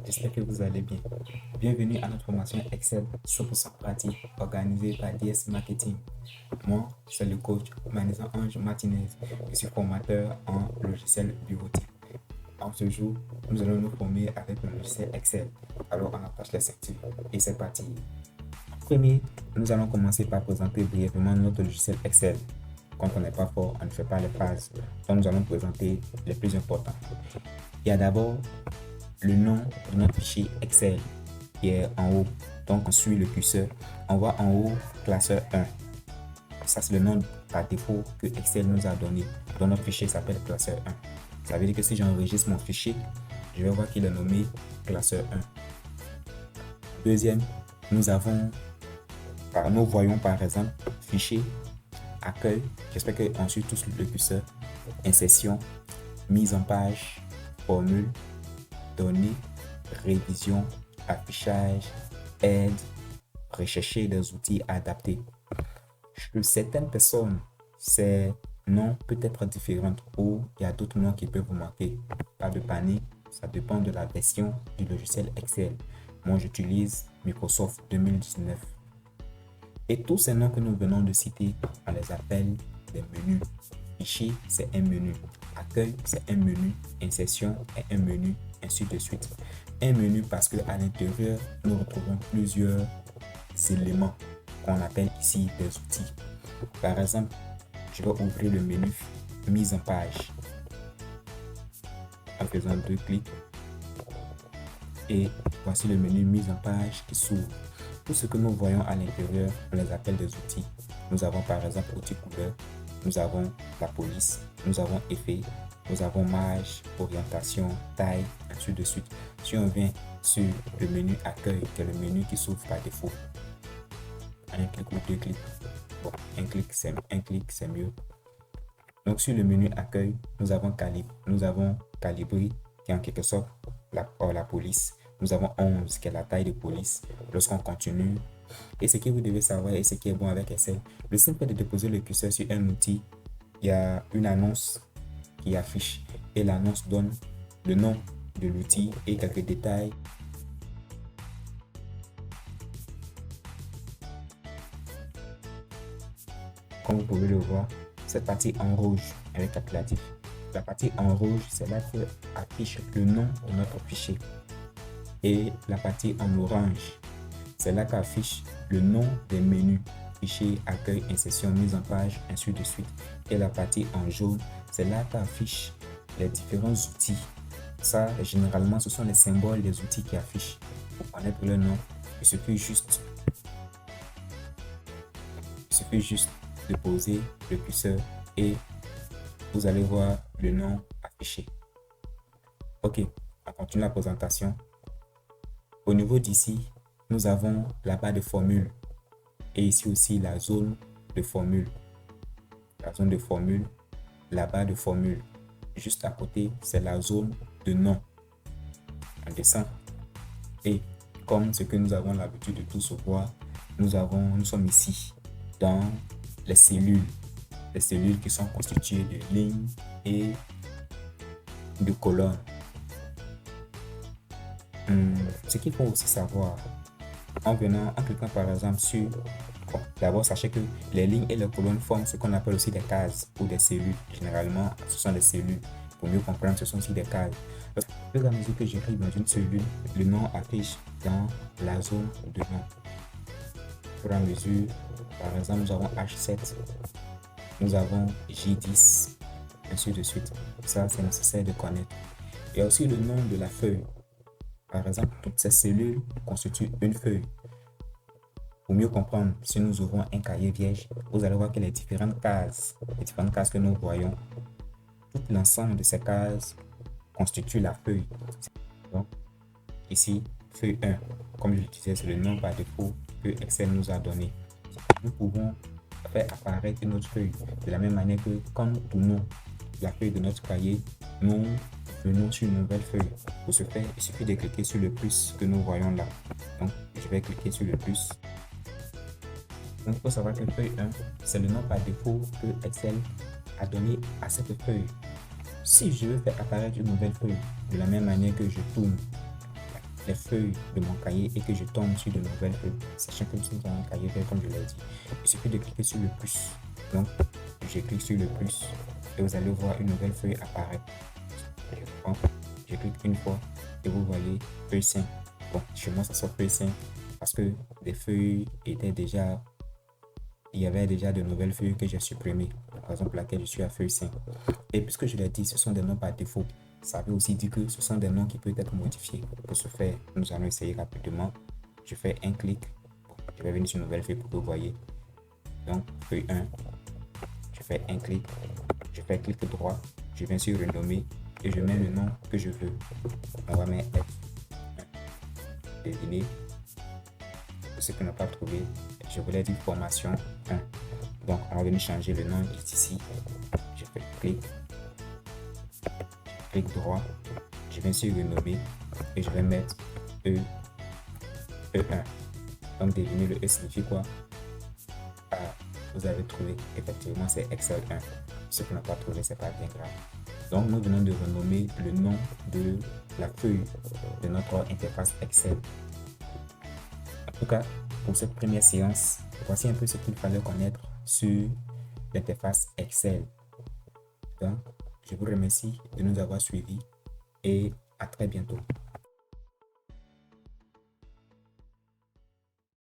j'espère que vous allez bien. Bienvenue à notre formation Excel 100% pratique organisée par DS Marketing. Moi, c'est le coach Manisa Ange Martinez. Je suis formateur en logiciel bureautique. En ce jour, nous allons nous former avec le logiciel Excel. Alors, on attache les ceintures et c'est parti. Premier, nous allons commencer par présenter brièvement notre logiciel Excel. Quand on n'est pas fort, on ne fait pas les phases. Donc, nous allons présenter les plus importants. Il y a d'abord le nom de notre fichier Excel qui est en haut. Donc, on suit le curseur. On voit en haut classeur 1. Ça, c'est le nom par défaut que Excel nous a donné. Donc, notre fichier s'appelle classeur 1. Ça veut dire que si j'enregistre mon fichier, je vais voir qu'il est nommé classeur 1. Deuxième, nous voyons par exemple fichier, accueil. J'espère qu'on suit tous le curseur. Insertion, mise en page, formule, données, révision, affichage, aide, rechercher des outils adaptés. Chez certaines personnes, ces noms peuvent être différents ou il y a d'autres noms qui peuvent vous manquer. Pas de panique, ça dépend de la version du logiciel Excel. Moi, j'utilise Microsoft 2019. Et tous ces noms que nous venons de citer, on les appelle des menus. Fichier, c'est un menu. Accueil, c'est un menu. Insertion est un menu, ainsi de suite. Un menu parce qu'à l'intérieur, nous retrouvons plusieurs éléments qu'on appelle ici des outils. Par exemple, je vais ouvrir le menu mise en page en faisant 2 clics. Et voici le menu mise en page qui s'ouvre. Tout ce que nous voyons à l'intérieur, on les appelle des outils. Nous avons par exemple outils couleur, nous avons la police, nous avons effet, nous avons marge, orientation, taille, ainsi de suite. Si on vient sur le menu accueil, qui est le menu qui s'ouvre par défaut, un clic ou 2 clics, bon, un clic c'est mieux. Donc sur le menu accueil, nous avons calibré, qui est en quelque sorte la police. Nous avons 11 qui est la taille de police. Lorsqu'on continue, et ce que vous devez savoir et ce qui est bon avec Excel, le simple fait de déposer le curseur sur un outil, il y a une annonce qui affiche et l'annonce donne le nom de l'outil et quelques détails. Comme vous pouvez le voir, cette partie en rouge avec calculatif. La partie en rouge, c'est là que affiche le nom de notre fichier. Et la partie en orange, c'est là qu'affiche le nom des menus, fichier, accueil, insertion, mise en page, ainsi de suite. Et la partie en jaune, c'est là qu'affiche les différents outils. Ça, généralement, ce sont les symboles des outils qui affichent. Pour connaître le nom, il suffit juste de poser le curseur et vous allez voir le nom affiché. Ok, on continue la présentation. Au niveau d'ici, nous avons la barre de formule et ici aussi la zone de formule. La zone de formule, la barre de formule. Juste à côté, c'est la zone de nom. On descend et comme ce que nous avons l'habitude de tous voir, nous sommes ici dans les cellules qui sont constituées de lignes et de colonnes. Ce qu'il faut aussi savoir, en cliquant par exemple sur, d'abord sachez que les lignes et les colonnes forment ce qu'on appelle aussi des cases ou des cellules. Généralement, ce sont des cellules. Pour mieux comprendre, ce sont aussi des cases. Au fur et à mesure que j'arrive dans une cellule, le nom affiche dans la zone de nom. Au fur et à mesure, par exemple, nous avons H7, nous avons J10, ainsi de suite. Ça, c'est nécessaire de connaître. Il y a aussi le nom de la feuille. Par exemple, toutes ces cellules constituent une feuille. Pour mieux comprendre, si nous ouvrons un cahier vierge, vous allez voir que les différentes cases que nous voyons, tout l'ensemble de ces cases constitue la feuille. Donc, ici, feuille 1, comme je le disais, c'est le nom par défaut que Excel nous a donné. Nous pouvons faire apparaître une autre feuille de la même manière que quand nous tournons la feuille de notre cahier, nous venons sur une nouvelle feuille. Pour ce faire, il suffit de cliquer sur le plus que nous voyons là. Donc, je vais cliquer sur le plus. Donc, il faut savoir que feuille 1, c'est le nom par défaut que Excel a donné à cette feuille. Si je veux faire apparaître une nouvelle feuille de la même manière que je tourne les feuilles de mon cahier et que je tombe sur de nouvelles feuilles, sachant que nous sommes dans un cahier vert comme je l'ai dit, il suffit de cliquer sur le plus. Donc, je clique sur le plus et vous allez voir une nouvelle feuille apparaître. Je clique une fois et vous voyez feuille 5. Bon, chez moi ça sort feuille 5 parce que des feuilles étaient déjà, il y avait déjà de nouvelles feuilles que j'ai supprimées, par exemple laquelle je suis à feuille 5. Et puisque je l'ai dit, ce sont des noms par défaut. Ça veut aussi dire que ce sont des noms qui peuvent être modifiés. Pour ce faire, nous allons essayer rapidement. Je fais un clic. Je vais venir sur une nouvelle feuille pour que vous voyez. Donc, feuille 1. Je fais un clic. Je fais clic droit. Je viens sur renommer et je mets le nom que je veux. On va mettre F1. Deviner. Pour ceux qui n'ont pas trouvé, je voulais dire formation 1. Donc, on va venir changer le nom ici. Je fais clic. Clic droit, je viens sur renommer et je vais mettre E1. Donc deviner le E signifie quoi? Ah, vous avez trouvé, effectivement c'est Excel 1. Ce qui n'a pas trouvé, c'est pas bien grave. Donc nous venons de renommer le nom de la feuille de notre interface Excel. En tout cas, pour cette première séance, voici un peu ce qu'il fallait connaître sur l'interface Excel. Donc, je vous remercie de nous avoir suivis et à très bientôt.